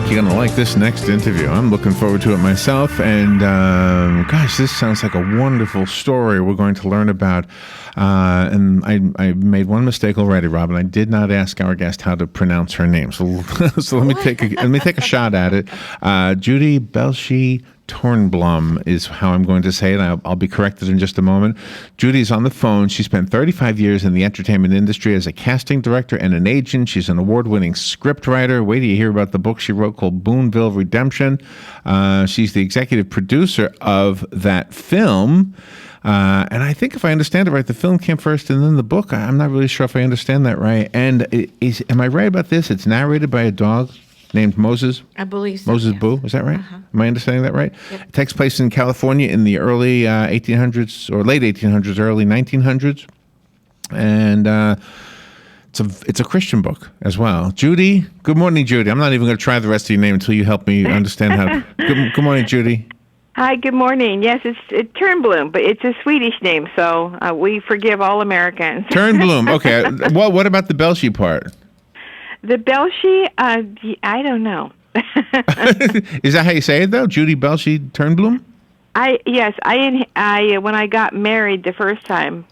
think you're going to like this next interview. I'm looking forward to it myself. And gosh, this sounds like a wonderful story we're going to learn about. And I made one mistake already, Robin. I did not ask our guest how to pronounce her name. So let me take a shot at it. Judy Belshe-Toernblom is how I'm going to say it. I'll be corrected in just a moment. Judy's on the phone. She spent 35 years in the entertainment industry as a casting director and an agent. She's an award-winning scriptwriter. Wait till you hear about the book she wrote called Boonville Redemption. She's the executive producer of that film. And I think if I understand it right, the film came first and then the book. I'm not really sure if I understand that right. And am I right about this? It's narrated by a dog named Moses? I believe so. Moses yes. Boo, is that right? Uh-huh. Am I understanding that right? Yep. It takes place in California in the early 1800s or late 1800s, early 1900s. And it's a Christian book as well. Judy, good morning, Judy. I'm not even going to try the rest of your name until you help me understand how. Good morning, Judy. Hi, good morning. Yes, it's Toernblom, but it's a Swedish name, so we forgive all Americans. Toernblom, okay. Well, what about the Belshe part? The Belshe, I don't know. Is that how you say it, though? Judy Belshe-Toernblom? Yes, when I got married the first time,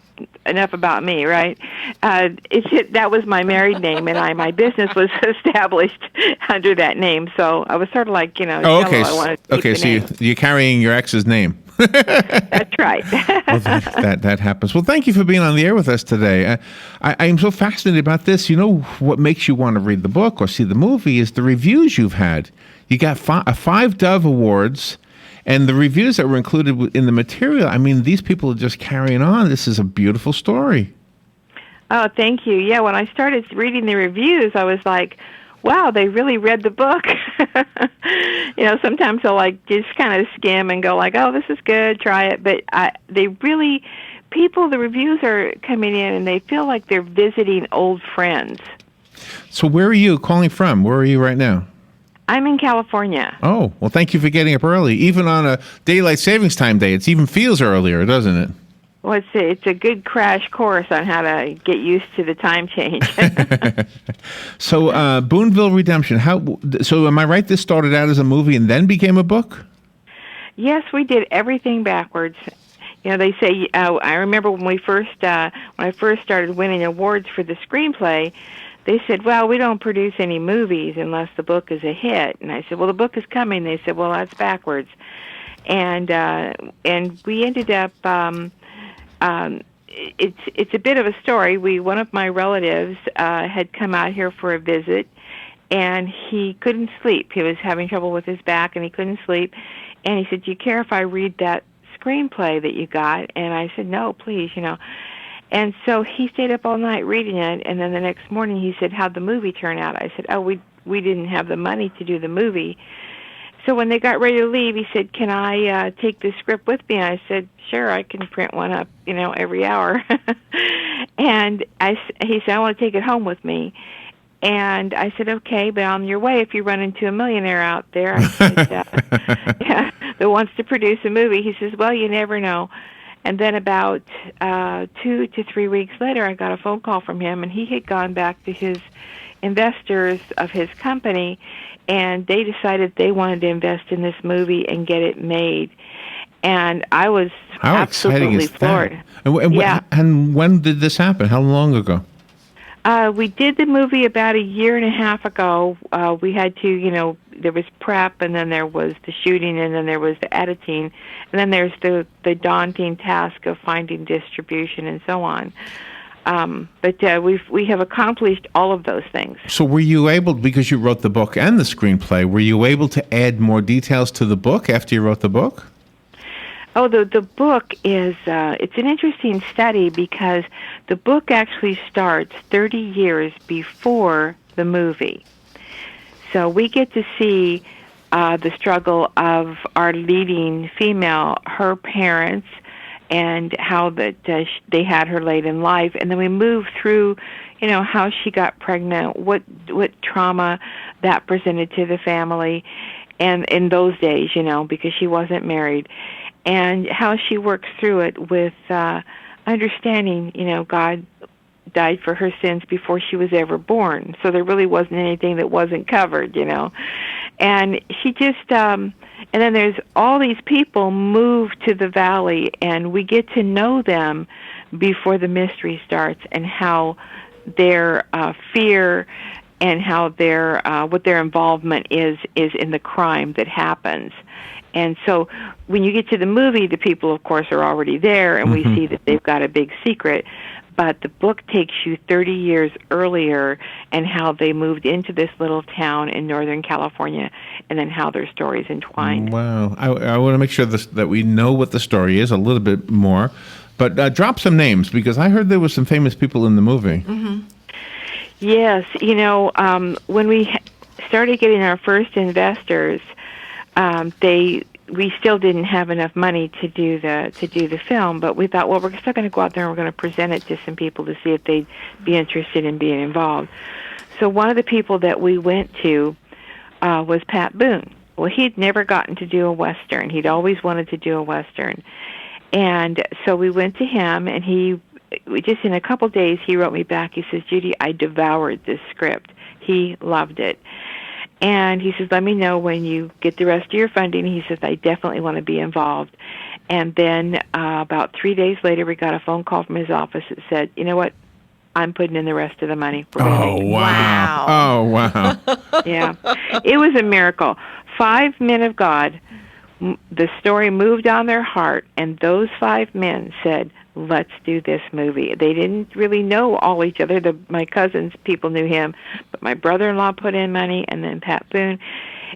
enough about me, right? That was my married name, and my business was established under that name. So I was sort of like, Oh, okay. I wanted to keep the So name. you're carrying your ex's name. That's right. Well, that happens. Well, thank you for being on the air with us today. I am so fascinated about this. You know, what makes you want to read the book or see the movie is the reviews you've had. You got five Dove Awards. And the reviews that were included in the material, I mean, these people are just carrying on. This is a beautiful story. Oh, thank you. Yeah, when I started reading the reviews, I was like, wow, they really read the book. Sometimes they'll just kind of skim and go like, oh, this is good, try it. But the reviews are coming in and they feel like they're visiting old friends. So where are you calling from? Where are you right now? I'm in California. Oh, well, thank you for getting up early. Even on a daylight savings time day, it even feels earlier, doesn't it? Well, it's a good crash course on how to get used to the time change. So, Boonville Redemption. So, am I right? This started out as a movie and then became a book? Yes, we did everything backwards. They say. I remember when I first started winning awards for the screenplay. They said, well, we don't produce any movies unless the book is a hit. And I said, well, the book is coming. They said, well, that's backwards. And we ended up, it's a bit of a story. One of my relatives had come out here for a visit, and he couldn't sleep. He was having trouble with his back, and he couldn't sleep. And he said, do you care if I read that screenplay that you got? And I said, no, please, And so he stayed up all night reading it, and then the next morning he said, how'd the movie turn out? I said, oh, we didn't have the money to do the movie. So when they got ready to leave, he said, can I take the script with me? I said, sure, I can print one up, every hour. And he said, I want to take it home with me. And I said, okay, but on your way, if you run into a millionaire out there, I said, that wants to produce a movie, he says, well, you never know. And then about 2 to 3 weeks later, I got a phone call from him, and he had gone back to his investors of his company, and they decided they wanted to invest in this movie and get it made. And I was absolutely floored. And when did this happen? How long ago? We did the movie about a year and a half ago. We had to, there was prep, and then there was the shooting, and then there was the editing, and then there's the daunting task of finding distribution and so on. But we have accomplished all of those things. So were you able, because you wrote the book and the screenplay, were you able to add more details to the book after you wrote the book? Oh, the book is, it's an interesting study because the book actually starts 30 years before the movie. So we get to see the struggle of our leading female, her parents, and how that they had her late in life. And then we move through, how she got pregnant, what trauma that presented to the family, and in those days, because she wasn't married. And how she works through it with understanding, God died for her sins before she was ever born. So there really wasn't anything that wasn't covered, And she just, and then there's all these people move to the valley, and we get to know them before the mystery starts, and how their fear and how their what their involvement is in the crime that happens. And so when you get to the movie, the people, of course, are already there, and we see that they've got a big secret. But the book takes you 30 years earlier, and how they moved into this little town in Northern California, and then how their stories entwined. Wow. I want to make sure that we know what the story is a little bit more. But drop some names, because I heard there were some famous people in the movie. Yes. When we started getting our first investors, we still didn't have enough money to do the film, but we thought, well, we're still going to go out there and we're going to present it to some people to see if they'd be interested in being involved. So one of the people that we went to was Pat Boone. Well, he'd never gotten to do a Western. He'd always wanted to do a Western. And so we went to him, and just in a couple days, he wrote me back. He says, Judy, I devoured this script. He loved it. And he says, let me know when you get the rest of your funding. He says, I definitely want to be involved. And then about 3 days later, we got a phone call from his office that said, you know what, I'm putting in the rest of the money. Oh, wow. Oh, wow. Yeah. It was a miracle. 5 men of God, the story moved on their heart, and those 5 men said, let's do this movie. They didn't really know all each other. My cousins, people knew him, but my brother-in-law put in money, and then Pat Boone.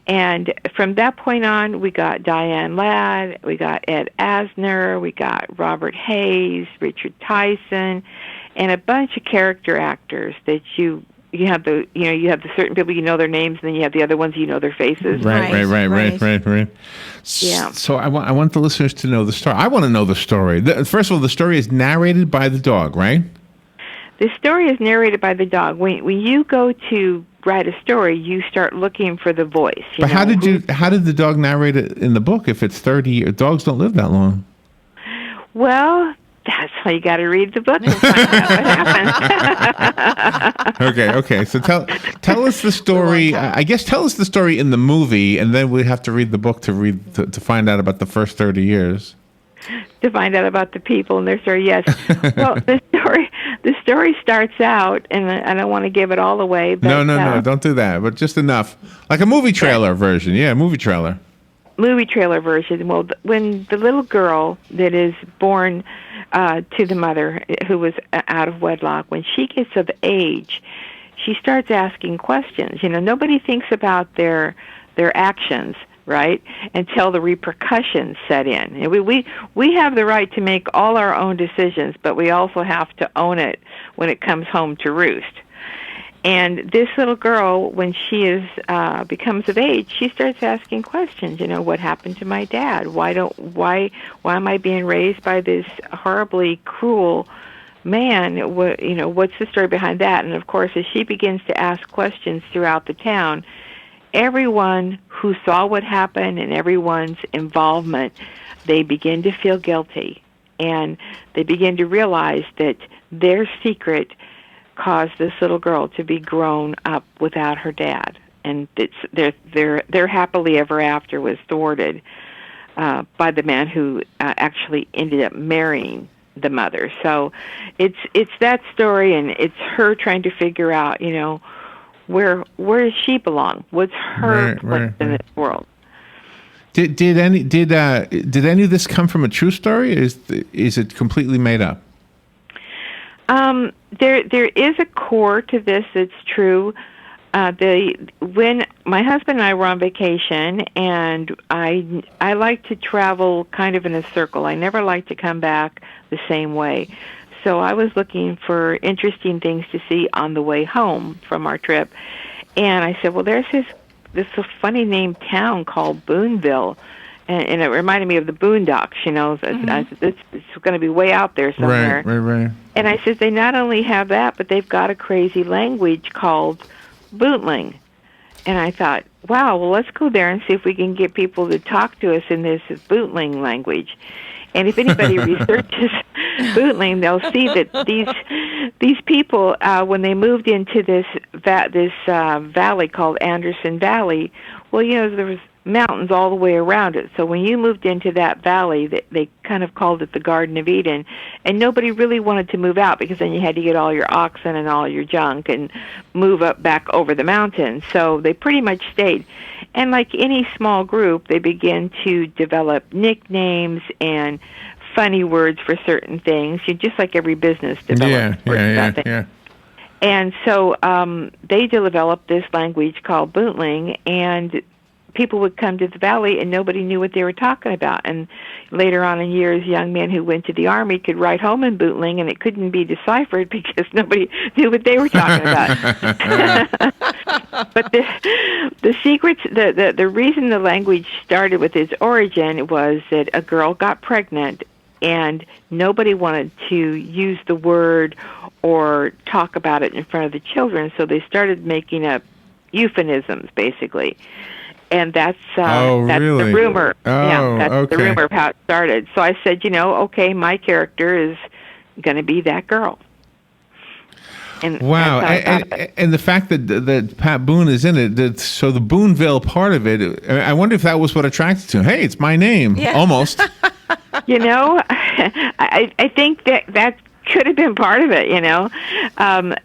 And from that point on, we got Diane Ladd, we got Ed Asner, we got Robert Hayes, Richard Tyson, and a bunch of character actors that you have the certain people, you know their names, and then you have the other ones, you know their faces. Right. Yeah. So I want the listeners to know the story. I want to know the story. First of all, the story is narrated by the dog, right? The story is narrated by the dog. When you go to write a story, you start looking for the voice. But how did the dog narrate it in the book if it's 30 years? Dogs don't live that long. Well, that's why you got to read the book and find out what happens. Okay. So tell us the story. I guess tell us the story in the movie, and then we have to read the book to find out about the first 30 years. To find out about the people and their story, yes. Well, the story starts out, and I don't want to give it all away. But, no, don't do that. But just enough, like a movie trailer version. Yeah, movie trailer. Movie trailer version. Well, when the little girl that is born to the mother who was out of wedlock, when she gets of age, she starts asking questions. Nobody thinks about their actions, right, until the repercussions set in. And we have the right to make all our own decisions, but we also have to own it when it comes home to roost. And this little girl, when she becomes of age, she starts asking questions. What happened to my dad? Why am I being raised by this horribly cruel man? What's the story behind that? And of course, as she begins to ask questions throughout the town, everyone who saw what happened and everyone's involvement, they begin to feel guilty, and they begin to realize that their secret caused this little girl to be grown up without her dad, and their happily ever after was thwarted by the man who actually ended up marrying the mother. So it's that story, and it's her trying to figure out, where does she belong? What's her place in this world? Did any of this come from a true story? Is it completely made up? There is a core to this that's true. When my husband and I were on vacation, and I like to travel kind of in a circle. I never like to come back the same way. So I was looking for interesting things to see on the way home from our trip. And I said, well, there's this funny named town called Boonville. And it reminded me of the Boondocks, It's going to be way out there somewhere. Right. And I said, they not only have that, but they've got a crazy language called Bootling. And I thought, wow, well, let's go there and see if we can get people to talk to us in this Bootling language. And if anybody Bootling, they'll see that these people, when they moved into this valley called Anderson Valley, well, there was mountains all the way around it. So when you moved into that valley, they kind of called it the Garden of Eden, and nobody really wanted to move out because then you had to get all your oxen and all your junk and move up back over the mountains. So they pretty much stayed. And like any small group, they began to develop nicknames and funny words for certain things, just like every business develops something. Yeah. And so they developed this language called Bootling, and people would come to the valley and nobody knew what they were talking about. And later on in years, young men who went to the Army could write home in Bootling, and it couldn't be deciphered because nobody knew what they were talking about. But the secrets, the reason the language started with its origin was that a girl got pregnant and nobody wanted to use the word or talk about it in front of the children, so they started making up euphemisms, basically. And that's really? the rumor. That's okay. the rumor of how it started. So I said, okay, my character is going to be that girl. And wow, and the fact that Pat Boone is in it, so the Boonville part of it, I wonder if that was what attracted to him. Hey, it's my name, almost. I think that could have been part of it.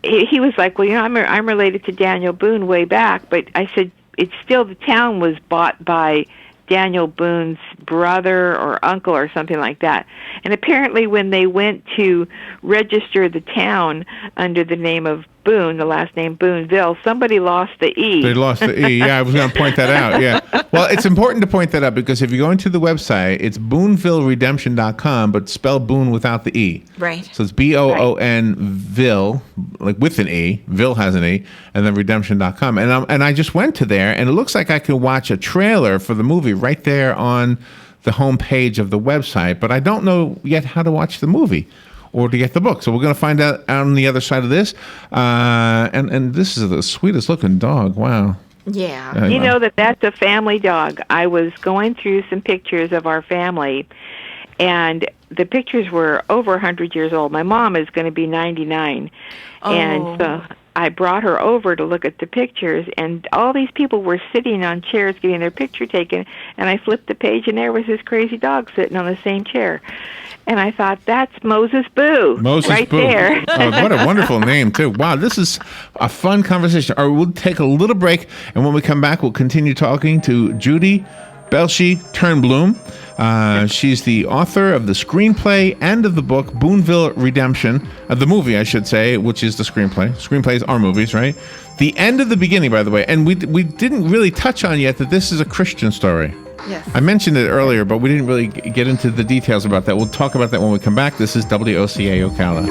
He was like, well, I'm related to Daniel Boone way back, but I said, it's still, the town was bought by Daniel Boone's brother or uncle or something like that. And apparently when they went to register the town under the name of Boone, the last name Boonville, somebody lost the E. They lost the E. Yeah, I was going to point that out. Yeah. Well, it's important to point that out because if you go into the website, it's BoonvilleRedemption.com, but spell Boone without the E. Right. So it's Boon Ville, like with an E. Ville has an E, and then Redemption.com. And I just went to there, and it looks like I can watch a trailer for the movie right there on the home page of the website, but I don't know yet how to watch the movie or to get the book. So we're going to find out on the other side of this. And this is the sweetest looking dog. Wow. Yeah. You know that's a family dog. I was going through some pictures of our family, and the pictures were over 100 years old. My mom is going to be 99. Oh. And so I brought her over to look at the pictures, and all these people were sitting on chairs getting their picture taken, and I flipped the page, and there was this crazy dog sitting on the same chair. And I thought, that's Moses Boo. Moses right Boo. There. Oh, what a wonderful name, too. Wow, this is a fun conversation. All right, we'll take a little break, and when we come back, we'll continue talking to Judy Belshe-Toernblom. She's the author of the screenplay and of the book Boonville Redemption, the movie, I should say, which is the screenplay. Screenplays are movies, right? The end of the beginning, by the way. And we didn't really touch on yet that this is a Christian story. Yes. I mentioned it earlier, but we didn't really get into the details about that. We'll talk about that when we come back. This is WOCA Ocala.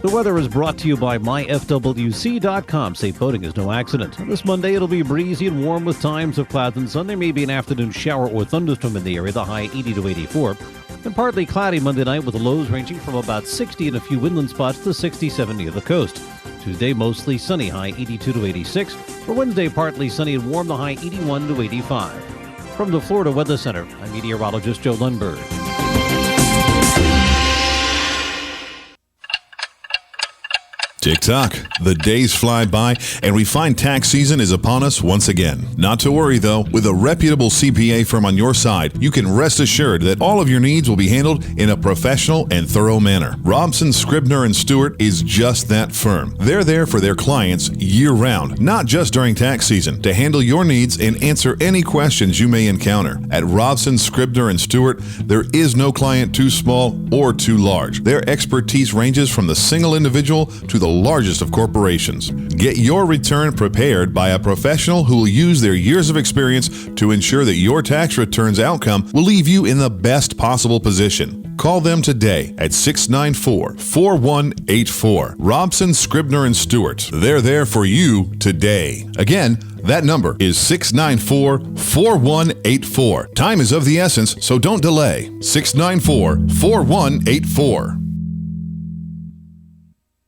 The weather is brought to you by myfwc.com. Safe boating is no accident. This Monday, it'll be breezy and warm with times of clouds and sun. There may be an afternoon shower or thunderstorm in the area, the high 80 to 84. And partly cloudy Monday night with the lows ranging from about 60 in a few inland spots to 67 near the coast. Tuesday, mostly sunny, high 82 to 86. For Wednesday, partly sunny and warm, the high 81 to 85. From the Florida Weather Center, I'm meteorologist Joe Lundberg. Tick-tock. The days fly by, and we find tax season is upon us once again. Not to worry, though. With a reputable CPA firm on your side, you can rest assured that all of your needs will be handled in a professional and thorough manner. Robson, Scribner & Stewart is just that firm. They're there for their clients year-round, not just during tax season, to handle your needs and answer any questions you may encounter. At Robson, Scribner & Stewart, there is no client too small or too large. Their expertise ranges from the single individual to the largest of corporations. Get your return prepared by a professional who will use their years of experience to ensure that your tax return's outcome will leave you in the best possible position. Call them today at 694-4184. Robson, Scribner & Stewart. They're there for you today. Again, that number is 694-4184. Time is of the essence, so don't delay. 694-4184.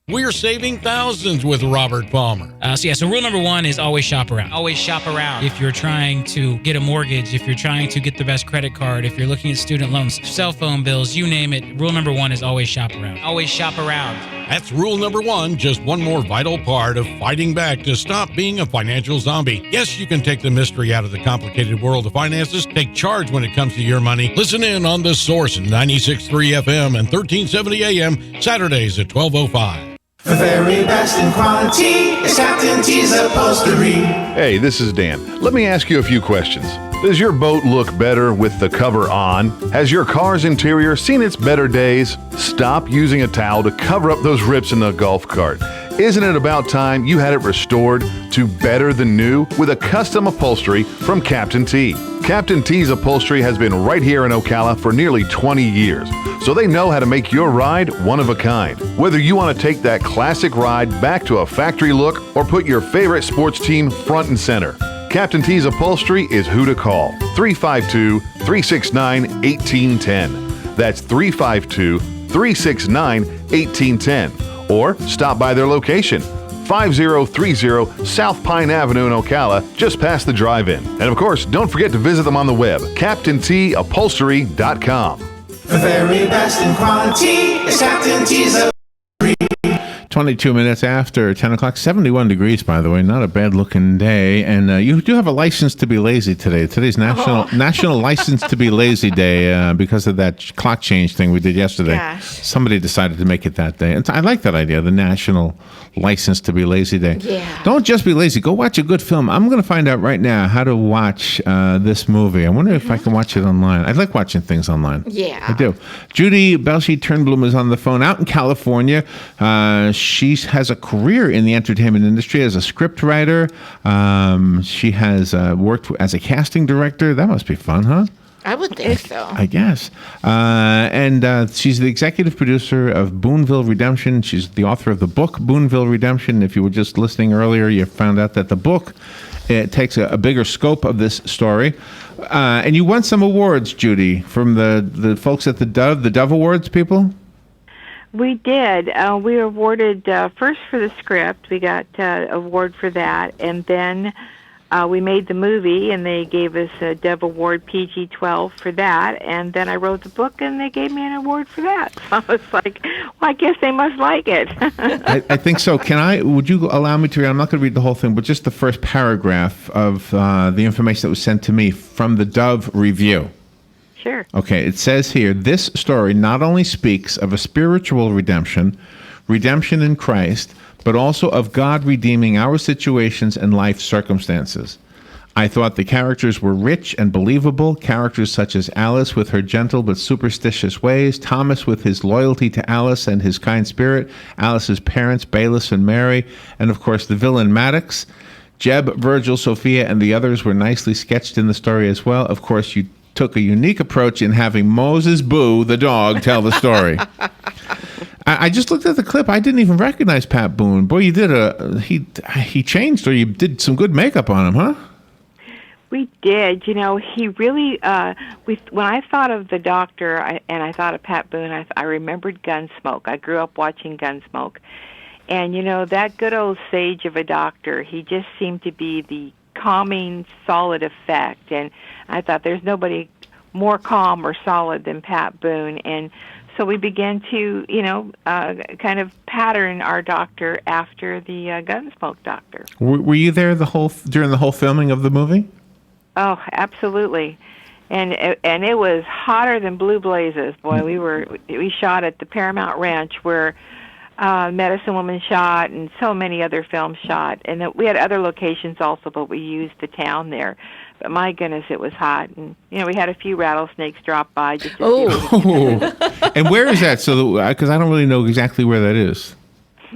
We're saving thousands with Robert Palmer. So rule number one is always shop around. Always shop around. If you're trying to get a mortgage, if you're trying to get the best credit card, if you're looking at student loans, cell phone bills, you name it, rule number one is always shop around. Always shop around. That's rule number one, just one more vital part of fighting back to stop being a financial zombie. Yes, you can take the mystery out of the complicated world of finances. Take charge when it comes to your money. Listen in on The Source, 96.3 FM and 1370 AM, Saturdays at 12:05. The very best in quality is Captain T's Upholstery. Hey, this is Dan. Let me ask you a few questions. Does your boat look better with the cover on? Has your car's interior seen its better days? Stop using a towel to cover up those rips in the golf cart. Isn't it about time you had it restored to better than new with a custom upholstery from Captain T? Captain T's Upholstery has been right here in Ocala for nearly 20 years, so they know how to make your ride one of a kind. Whether you want to take that classic ride back to a factory look or put your favorite sports team front and center, Captain T's Upholstery is who to call. 352-369-1810. That's 352-369-1810. Or stop by their location, 5030 South Pine Avenue in Ocala, just past the drive-in. And of course, don't forget to visit them on the web, CaptainTUpholstery.com. The very best in quality is Captain T's Upholstery. 22 minutes after 10 o'clock, 71 degrees, by the way, not a bad-looking day. And you do have a license to be lazy today. Today's National License to be Lazy Day because of that clock change thing we did yesterday. Gosh. Somebody decided to make it that day. And I like that idea, the National License to be Lazy Day. Yeah. Don't just be lazy. Go watch a good film. I'm going to find out right now how to watch this movie. I wonder if I can watch it online. I like watching things online. Yeah. I do. Judy Belshe-Toernblom is on the phone out in California. She has a career in the entertainment industry as a script writer. She has worked as a casting director. That must be fun, huh? I would think so. I guess. And she's the executive producer of Boonville Redemption. She's the author of the book Boonville Redemption. If you were just listening earlier, you found out that the book it takes a bigger scope of this story. And you won some awards, Judy, from the folks at the Dove Awards people? We did. We were awarded first for the script. We got award for that, and then we made the movie, and they gave us a Dove Award PG-12 for that. And then I wrote the book, and they gave me an award for that. So I was like, well, I guess they must like it. I think so. Would you allow me to read? I'm not going to read the whole thing, but just the first paragraph of the information that was sent to me from the Dove review. Sure. Okay, it says here, this story not only speaks of a spiritual redemption in Christ, but also of God redeeming our situations and life circumstances. I thought the characters were rich and believable, characters such as Alice with her gentle but superstitious ways, Thomas with his loyalty to Alice and his kind spirit, Alice's parents, Bayless and Mary, and of course the villain Maddox. Jeb, Virgil, Sophia, and the others were nicely sketched in the story as well. Of course, you took a unique approach in having Moses Boo, the dog, tell the story. I just looked at the clip. I didn't even recognize Pat Boone. Boy, you did he changed, or you did some good makeup on him, huh? We did. You know, he really, when I thought of the Doctor and I thought of Pat Boone, I remembered Gunsmoke. I grew up watching Gunsmoke. And, you know, that good old sage of a doctor, he just seemed to be the calming, solid effect. And I thought there's nobody more calm or solid than Pat Boone. And so we began to, you know, kind of pattern our doctor after the Gunsmoke doctor. Were you there during the whole filming of the movie? Oh, absolutely. And it was hotter than blue blazes. Boy, we shot at the Paramount Ranch where Medicine Woman shot and so many other films shot. And we had other locations also, but we used the town there. But my goodness, it was hot. And, you know, we had a few rattlesnakes drop by just to see. And where is that? So, because I don't really know exactly where that is.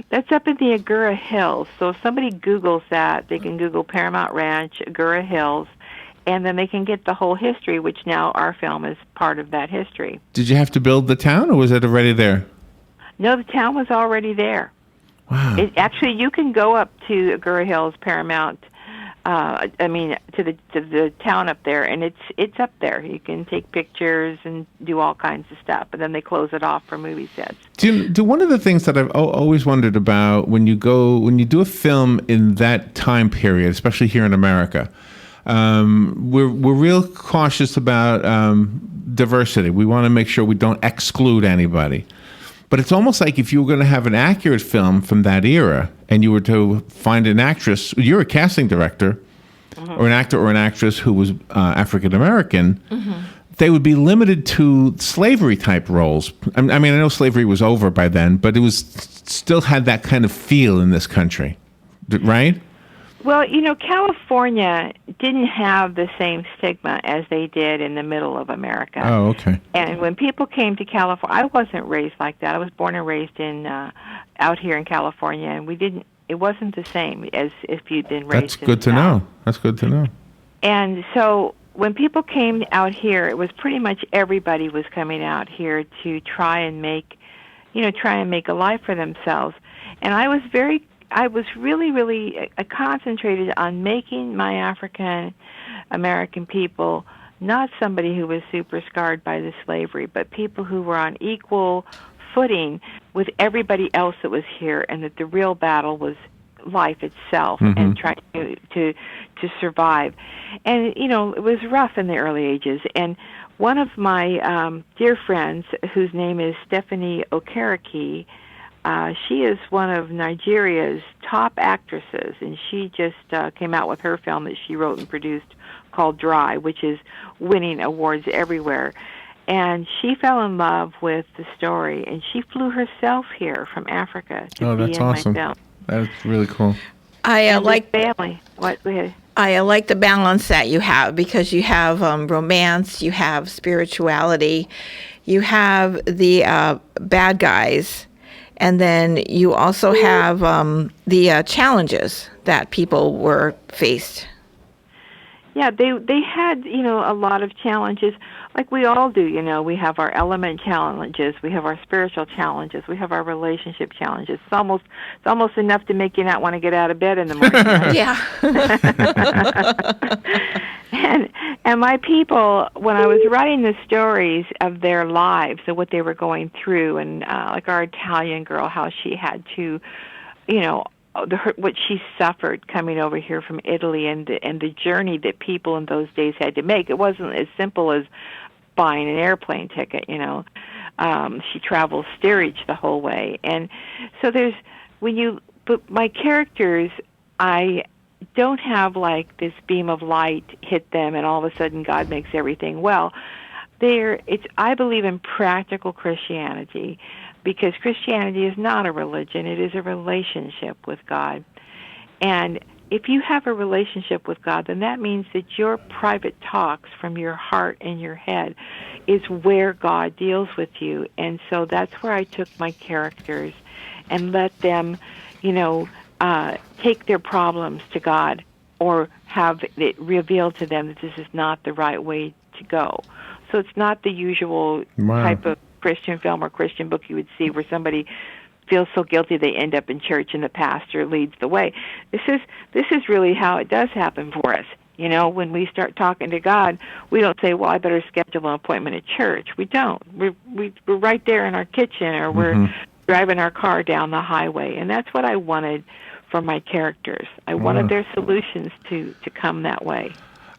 That's up in the Agoura Hills. So if somebody Googles that, they can Google Paramount Ranch, Agoura Hills, and then they can get the whole history, which now our film is part of that history. Did you have to build the town, or was it already there? No, the town was already there. Wow. Actually, you can go up to Agoura Hills Paramount to the town up there, and it's up there. You can take pictures and do all kinds of stuff, but then they close it off for movie sets. Do one of the things that I've always wondered about when you do a film in that time period, especially here in America, we're real cautious about diversity. We want to make sure we don't exclude anybody. But it's almost like if you were going to have an accurate film from that era and you were to find an actress, you're a casting director, or an actor or an actress who was African American, they would be limited to slavery type roles. I mean, I know slavery was over by then, but it was still had that kind of feel in this country, right? Well, California didn't have the same stigma as they did in the middle of America. Oh, okay. And when people came to California, I wasn't raised like that. I was born and raised out here in California, and it wasn't the same as if you'd been raised That's good to know. That's good to know. And so when people came out here, it was pretty much everybody was coming out here to try and make a life for themselves. And I was really, really concentrated on making my African American people not somebody who was super scarred by the slavery, but people who were on equal footing with everybody else that was here, and that the real battle was life itself and trying to survive. And it was rough in the early ages. And one of my dear friends, whose name is Stephanie Okereke, she is one of Nigeria's top actresses, and she just came out with her film that she wrote and produced called Dry, which is winning awards everywhere. And she fell in love with the story, and she flew herself here from Africa to be in awesome. my film. That's really cool. I like family. What? Go ahead. I like the balance that you have, because you have romance, you have spirituality, you have the bad guys, and then you also have the challenges that people were faced. Yeah, they had, a lot of challenges, like we all do, We have our element challenges, we have our spiritual challenges, we have our relationship challenges. It's almost enough to make you not want to get out of bed in the morning. Right? Yeah. And my people, when I was writing the stories of their lives, of what they were going through, and like our Italian girl, how she had to, what she suffered coming over here from Italy, and the journey that people in those days had to make. It wasn't as simple as buying an airplane ticket, She traveled steerage the whole way. And so but my characters, I don't have like this beam of light hit them and all of a sudden God makes everything well. I believe in practical Christianity, because Christianity is not a religion, it is a relationship with God. And if you have a relationship with God, then that means that your private talks from your heart and your head is where God deals with you. And so that's where I took my characters and let them, take their problems to God, or have it revealed to them that this is not the right way to go. So it's not the usual type of Christian film or Christian book you would see where somebody feels so guilty they end up in church and the pastor leads the way. This is really how it does happen for us. When we start talking to God, we don't say, well, I better schedule an appointment at church. We don't. We're right there in our kitchen, or we're driving our car down the highway. And that's what I wanted for my characters. I wanted their solutions to come that way.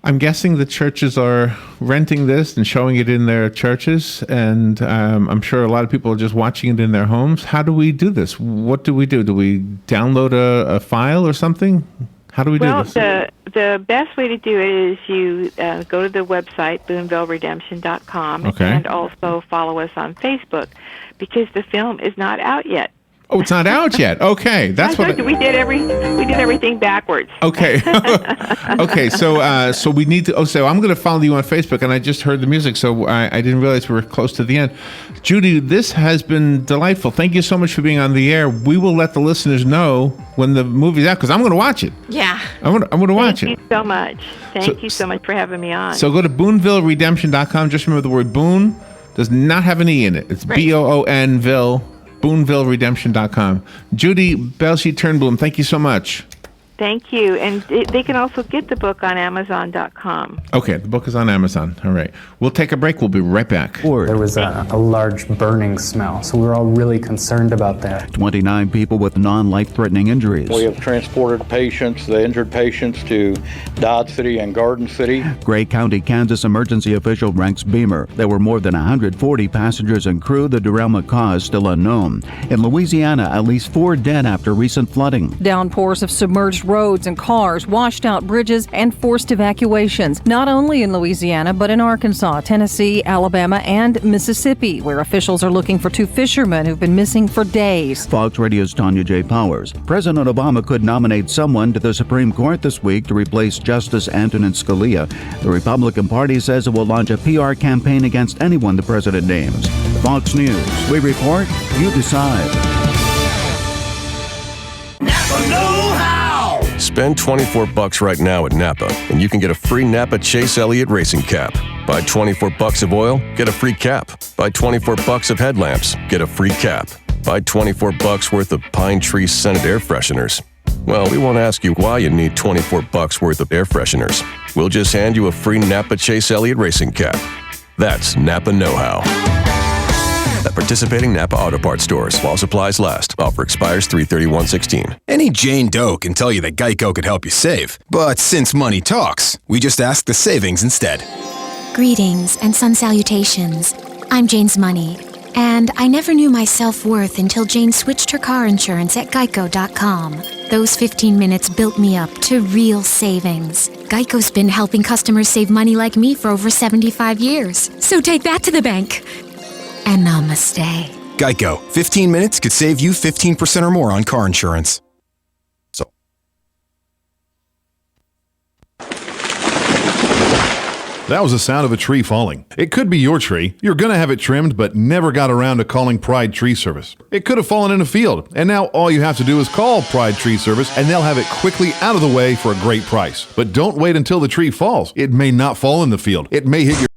I'm guessing the churches are renting this and showing it in their churches, and I'm sure a lot of people are just watching it in their homes. How do we do this? What do we do? Do we download a file or something? How do we do this? Well, the best way to do it is you go to the website, BoonvilleRedemption.com, and also follow us on Facebook, because the film is not out yet. Oh, it's not out yet. Okay, that's what we did everything backwards. Okay, okay. So we need to. So I'm going to follow you on Facebook, and I just heard the music, so I didn't realize we were close to the end. Judy, this has been delightful. Thank you so much for being on the air. We will let the listeners know when the movie's out, because I'm going to watch it. Yeah, I'm going to watch it. Thank you so much. Thank you so much for having me on. So go to BoonvilleRedemption.com. Just remember the word Boone does not have an E in it. It's Boonville. BoonvilleRedemption.com. Judy Belshe-Toernblom, thank you so much. Thank you. And they can also get the book on Amazon.com. Okay, the book is on Amazon. All right. We'll take a break. We'll be right back. There was a large burning smell, so we were all really concerned about that. 29 people with non-life-threatening injuries. We have transported patients, the injured patients, to Dodge City and Garden City. Gray County, Kansas emergency official ranks Beamer. There were more than 140 passengers and crew. The derailment cause still unknown. In Louisiana, at least 4 dead after recent flooding. Downpours have submerged roads and cars, washed out bridges, and forced evacuations, not only in Louisiana, but in Arkansas, Tennessee, Alabama, and Mississippi, where officials are looking for 2 fishermen who've been missing for days. Fox Radio's Tanya J. Powers. President Obama could nominate someone to the Supreme Court this week to replace Justice Antonin Scalia. The Republican Party says it will launch a PR campaign against anyone the president names. Fox News. We report, you decide. Napa know-how. Spend $24 right now at Napa, and you can get a free Napa Chase Elliott racing cap. Buy $24 of oil, get a free cap. Buy $24 of headlamps, get a free cap. Buy $24 worth of Pine Tree scented air fresheners. Well, we won't ask you why you need $24 worth of air fresheners. We'll just hand you a free Napa Chase Elliott racing cap. That's Napa know-how. At participating Napa Auto Parts stores while supplies last. Offer expires 3/31/16. Any Jane Doe can tell you that Geico could help you save. But since money talks, we just ask the savings instead. Greetings and sun salutations. I'm Jane's Money, and I never knew my self-worth until Jane switched her car insurance at Geico.com. Those 15 minutes built me up to real savings. Geico's been helping customers save money like me for over 75 years. So take that to the bank. And namaste. Geico. 15 minutes could save you 15% or more on car insurance. That was the sound of a tree falling. It could be your tree. You're going to have it trimmed, but never got around to calling Pride Tree Service. It could have fallen in a field, and now all you have to do is call Pride Tree Service, and they'll have it quickly out of the way for a great price. But don't wait until the tree falls. It may not fall in the field. It may hit your